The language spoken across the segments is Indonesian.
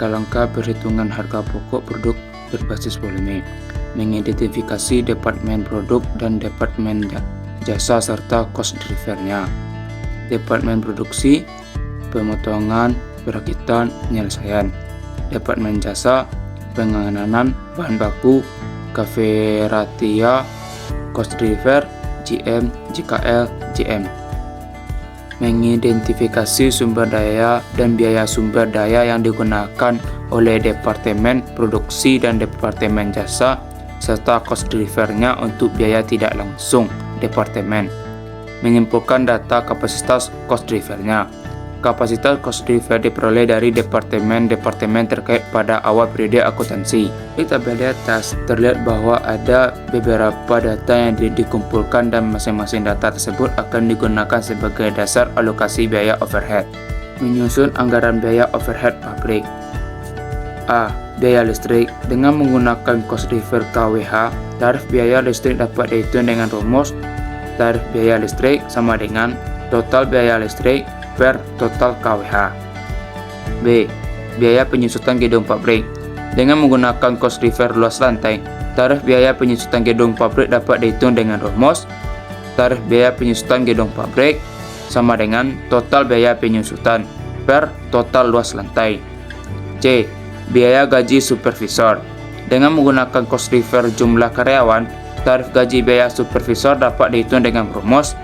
Langkah-langkah perhitungan harga pokok produk berbasis volume, mengidentifikasi departemen produk dan departemen jasa serta cost drivernya. Departemen produksi, pemotongan, perakitan, penyelesaian. Departemen jasa, penganan bahan baku, kaferatia, cost driver, GM, JKL, GM. Mengidentifikasi sumber daya dan biaya sumber daya yang digunakan oleh departemen produksi dan departemen jasa serta cost drivernya untuk biaya tidak langsung departemen. Mengumpulkan data kapasitas cost drivernya. Kapasitas cost driver diperoleh dari departemen-departemen terkait pada awal periode akuntansi. Di tabel di atas terlihat bahwa ada beberapa data yang dikumpulkan dan masing-masing data tersebut akan digunakan sebagai dasar alokasi biaya overhead. Menyusun anggaran biaya overhead pabrik. A. Biaya listrik. Dengan menggunakan cost driver KWH, tarif biaya listrik dapat dihitung dengan rumus tarif biaya listrik sama dengan total biaya listrik per total KWH. B. Biaya penyusutan gedung pabrik. Dengan menggunakan cost driver luas lantai, tarif biaya penyusutan gedung pabrik dapat dihitung dengan rumus tarif biaya penyusutan gedung pabrik sama dengan total biaya penyusutan per total luas lantai. C. Biaya gaji supervisor. Dengan menggunakan cost driver jumlah karyawan, tarif gaji biaya supervisor dapat dihitung dengan rumus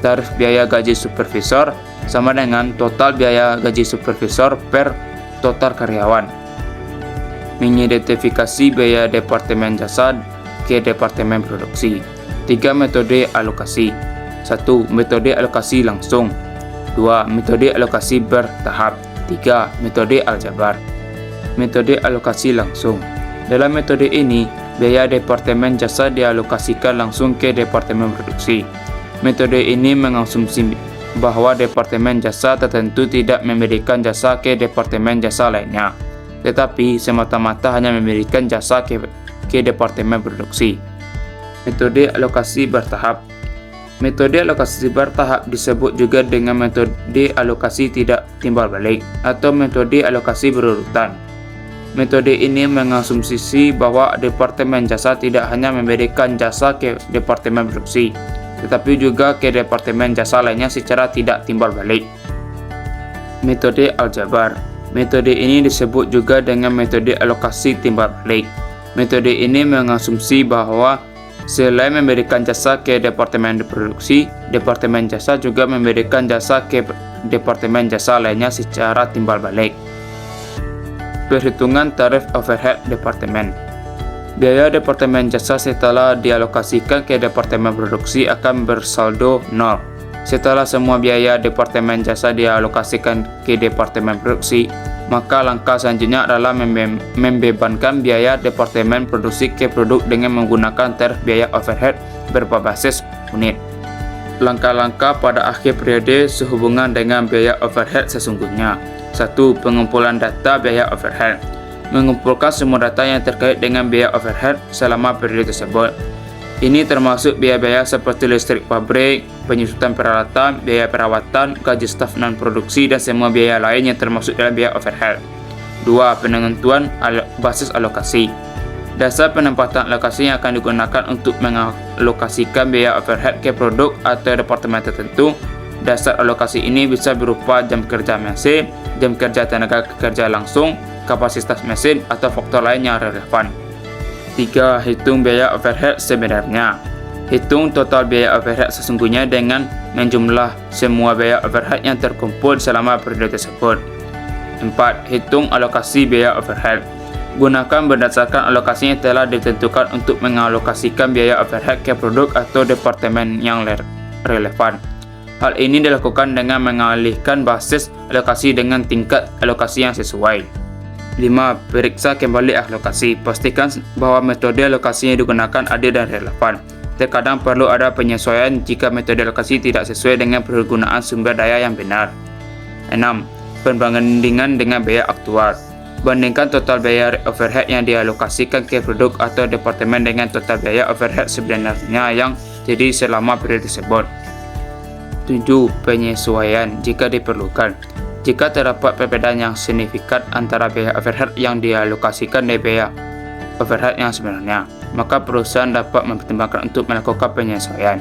tarif biaya gaji supervisor sama dengan total biaya gaji supervisor per total karyawan. Mengidentifikasi biaya departemen jasa ke departemen produksi. 3 metode alokasi. 1. Metode alokasi langsung. 2. Metode alokasi bertahap. 3. Metode aljabar. Metode alokasi langsung. Dalam metode ini, biaya departemen jasa dialokasikan langsung ke departemen produksi. Metode ini mengasumsi bahwa departemen jasa tertentu tidak memberikan jasa ke departemen jasa lainnya, tetapi semata-mata hanya memberikan jasa ke departemen produksi. Metode alokasi bertahap. Metode alokasi bertahap disebut juga dengan metode alokasi tidak timbal balik atau metode alokasi berurutan. Metode ini mengasumsi bahwa departemen jasa tidak hanya memberikan jasa ke departemen produksi, tetapi juga ke departemen jasa lainnya secara tidak timbal balik. Metode aljabar. Metode ini disebut juga dengan metode alokasi timbal balik. Metode ini mengasumsi bahwa selain memberikan jasa ke departemen produksi, departemen jasa juga memberikan jasa ke departemen jasa lainnya secara timbal balik. Perhitungan tarif overhead departemen. Biaya departemen jasa setelah dialokasikan ke departemen produksi akan bersaldo 0. Setelah semua biaya departemen jasa dialokasikan ke departemen produksi, maka langkah selanjutnya adalah membebankan biaya departemen produksi ke produk dengan menggunakan tarif biaya overhead berbasis unit. Langkah-langkah pada akhir periode sehubungan dengan biaya overhead sesungguhnya. 1. Pengumpulan data biaya overhead. Mengumpulkan semua data yang terkait dengan biaya overhead selama periode tersebut. Ini termasuk biaya-biaya seperti listrik pabrik, penyusutan peralatan, biaya perawatan, gaji staf non-produksi, dan semua biaya lain yang termasuk dalam biaya overhead. 2. Penentuan basis alokasi. Dasar penempatan alokasi yang akan digunakan untuk mengalokasikan biaya overhead ke produk atau departemen tertentu. Dasar alokasi ini bisa berupa jam kerja mesin, jam kerja tenaga kerja langsung, kapasitas mesin, atau faktor lain yang relevan. 3. Hitung biaya overhead sebenarnya. Hitung total biaya overhead sesungguhnya dengan menjumlah semua biaya overhead yang terkumpul selama periode tersebut. 4. Hitung alokasi biaya overhead. Gunakan berdasarkan alokasi yang telah ditentukan untuk mengalokasikan biaya overhead ke produk atau departemen yang relevan. Hal ini dilakukan dengan mengalihkan basis alokasi dengan tingkat alokasi yang sesuai. 5. Periksa kembali alokasi. Pastikan bahwa metode alokasi yang digunakan adil dan relevan. Terkadang perlu ada penyesuaian jika metode alokasi tidak sesuai dengan penggunaan sumber daya yang benar. 6. Perbandingan dengan biaya aktual. Bandingkan total biaya overhead yang dialokasikan ke produk atau departemen dengan total biaya overhead sebenarnya yang jadi selama periode tersebut. 7. Penyesuaian jika diperlukan. Jika terdapat perbedaan yang signifikan antara biaya overhead yang dialokasikan dan biaya overhead yang sebenarnya, maka perusahaan dapat mempertimbangkan untuk melakukan penyesuaian.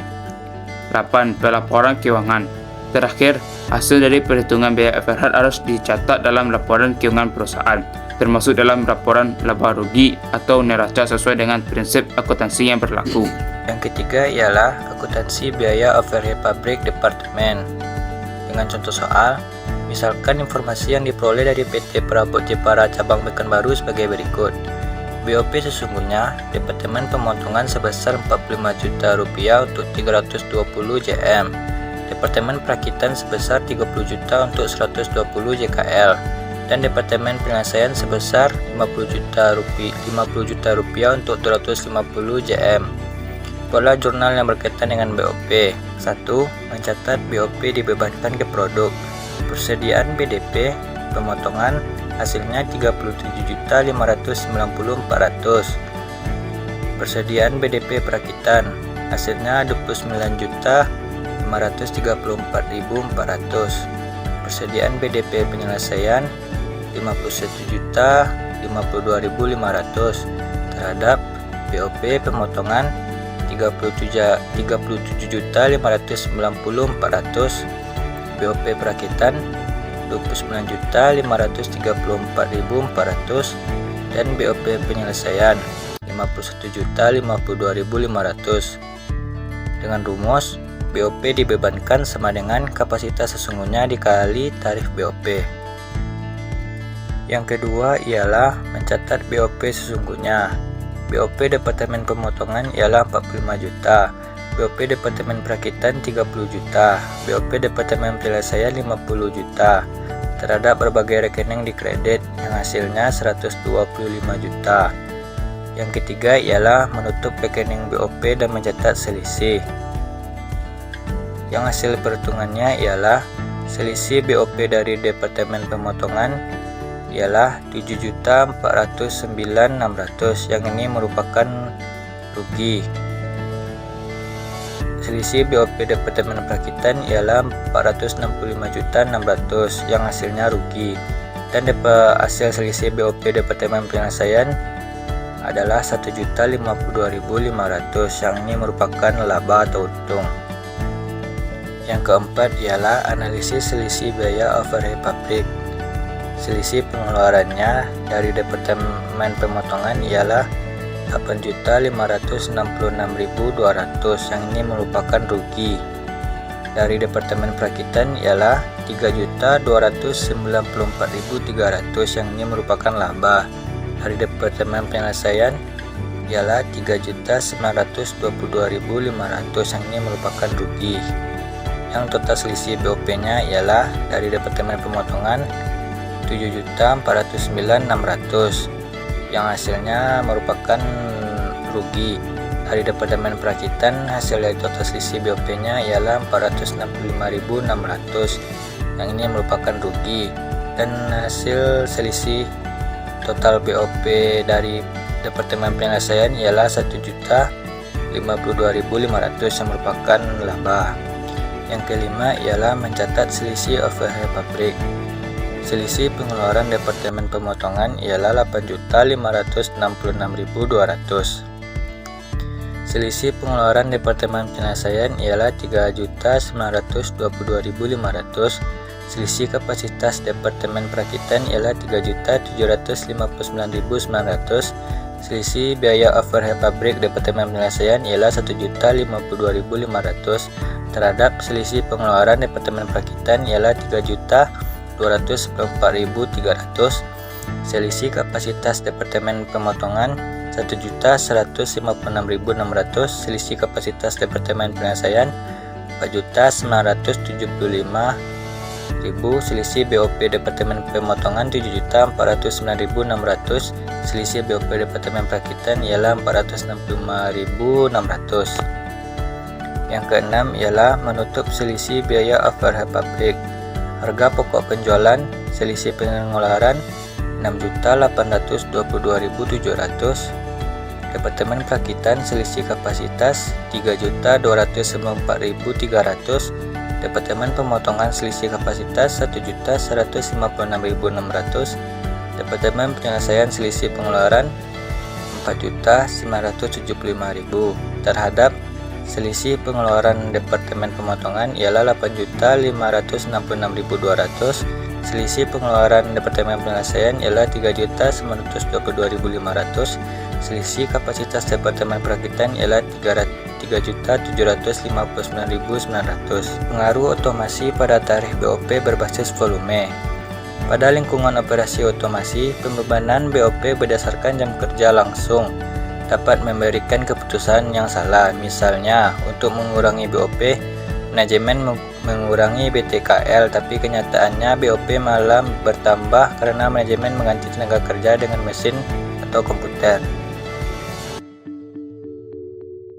8. Pelaporan keuangan. Terakhir, hasil dari perhitungan biaya overhead harus dicatat dalam laporan keuangan perusahaan, termasuk dalam laporan laba rugi atau neraca sesuai dengan prinsip akuntansi yang berlaku. Yang ketiga ialah akuntansi biaya overhead pabrik departemen. Dengan contoh soal, misalkan informasi yang diperoleh dari PT Perabot Jepara cabang Pekanbaru sebagai berikut. BOP sesungguhnya Departemen Pemotongan sebesar Rp45 juta untuk 320 JM. Departemen Perakitan sebesar 30 juta untuk 120 JKL, dan Departemen Penyelesaian sebesar 50 juta rupiah untuk 250 JM. Pola jurnal yang berkaitan dengan BOP. 1. Mencatat BOP dibebankan ke produk. Persediaan BDP pemotongan hasilnya 37.590.400. Persediaan BDP perakitan hasilnya 29.534.400. Persediaan BDP penyelesaian 51.052.500 terhadap BOP pemotongan 37.590.400. BOP perakitan 29.534.400 dan BOP penyelesaian 51.052.500. Dengan rumus, BOP dibebankan sama dengan kapasitas sesungguhnya dikali tarif BOP. Yang kedua ialah mencatat BOP sesungguhnya. BOP Departemen Pemotongan ialah 45 juta. BOP Departemen Perakitan 30 juta, BOP Departemen Penyelesaian 50 juta, terhadap berbagai rekening di kredit yang hasilnya 125 juta. Yang ketiga ialah menutup rekening BOP dan mencatat selisih. Yang hasil perhitungannya ialah selisih BOP dari Departemen Pemotongan ialah 7.409.600, yang ini merupakan rugi. Selisih BOP Departemen Perakitan ialah 465.600 yang hasilnya rugi, dan hasil selisih BOP Departemen Penyelesaian adalah 1.052.500 yang ini merupakan laba atau untung. Yang keempat ialah analisis selisih biaya overhead pabrik. Selisih pengeluarannya dari Departemen Pemotongan ialah 8.566.200 yang ini merupakan rugi. Dari Departemen Perakitan ialah 3.294.300 yang ini merupakan laba. Dari Departemen Penyelesaian ialah 3.922.500 yang ini merupakan rugi. Yang total selisih BOP-nya ialah dari Departemen Pemotongan 7.409.600 yang hasilnya merupakan rugi. Dari Departemen Perakitan hasil dari total selisih BOP-nya ialah 465.600 yang ini merupakan rugi, dan hasil selisih total BOP dari Departemen Penyelesaian ialah 1.052.500 yang merupakan laba. Yang kelima ialah mencatat selisih overhead pabrik. Selisih pengeluaran Departemen Pemotongan ialah 8.566.200. Selisih pengeluaran Departemen Penyelesaian ialah 3.922.500. Selisih kapasitas Departemen Perakitan ialah 3.759.900. Selisih biaya overhead pabrik Departemen Penyelesaian ialah 1.052.500 terhadap selisih pengeluaran Departemen Perakitan ialah 3.294.300. Selisih kapasitas Departemen Pemotongan 1.156.600. Selisih kapasitas Departemen Penyelesaian 4.175.000. Selisih BOP Departemen Pemotongan 7.409.600. Selisih BOP Departemen Perakitan ialah 465.600. Yang keenam ialah menutup selisih biaya overhead pabrik. Harga pokok penjualan selisih pengeluaran 6.822.700. Departemen Perakitan selisih kapasitas 3.294.300. Departemen Pemotongan Selisih Kapasitas 1.156.600, Departemen Penyelesaian Selisih Pengeluaran 4.975.000. Terhadap selisih pengeluaran Departemen Pemotongan ialah 8.566.200, selisih pengeluaran Departemen Penyelesaian ialah 3.922.500, selisih kapasitas Departemen Perakitan ialah 3.759.900. Pengaruh otomasi pada tarif BOP berbasis volume. Pada lingkungan operasi otomasi, pembebanan BOP berdasarkan jam kerja langsung dapat memberikan keputusan yang salah. Misalnya, untuk mengurangi BOP, manajemen mengurangi BTKL, tapi kenyataannya BOP malah bertambah karena manajemen mengganti tenaga kerja dengan mesin atau komputer.